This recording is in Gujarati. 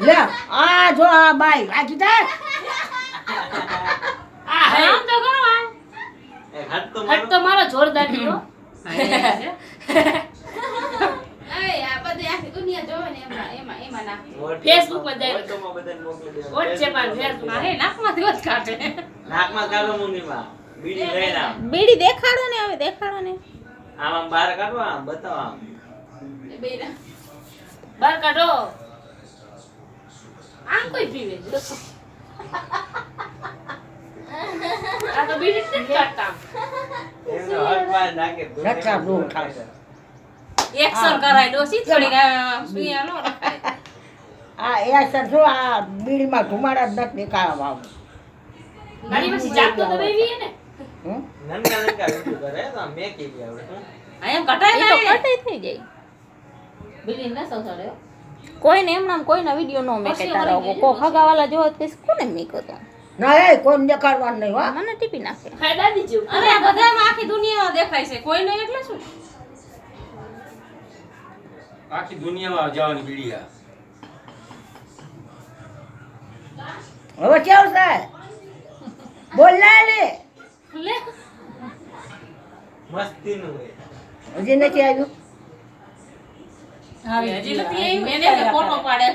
લે આ જો આ બાઈ રાખી દે આમ તો કરો હટ તો મારો જોરદાર દીકરો ફેસબુક પર જાય વોટ્સએપ પર ફેસબુક હે નાકમાં દિવસ કાઢે નાકમાં કાઢો મુંગીમાં બીડી લઈને આવ બીડી દેખાડો ને હવે દેખાડો ને આમ બહાર કાઢો આમ બતાવો આમ બહાર કાઢો આમ કોઈ પીવે છે આ તો બીડી નથી કાઢતા એનો હાથ માર નાખે રક્ષા દૂર થાય એક્શન કરાય ડોસી થોડી સુયા નો રખાય આ એ સર જો આ બીડીમાં ધુમાડા જ નથી નીકાળવા આવું મારી પછી જાતો તો બેવી ને નનકા નનકા વિડિયો કરે તો આમ મેકી દે આવડે આ એમ કટાય એ તો કટાઈ થઈ જાય બીડી ન સૌસાડ્યો કોઈને એમ નામ કોઈના વિડિયો નો મેકે તારો કો ખગાવાલા જો કે કોને મેકો તો ના એ કોઈ દેખાડવાનું નહીં હો મને ટીપી નાખે ખાઈ દાદી જેવું અરે આ બધામાં આખી દુનિયામાં દેખાય છે કોઈ નહીં એટલે શું આખી દુનિયામાં જવાની બીડી આ હવે કેવું છે બોલ ના લે લે મસ્તીનું હોય હજી નથી આવ્યું હજી નથી આવી મેને ફોટો પાડે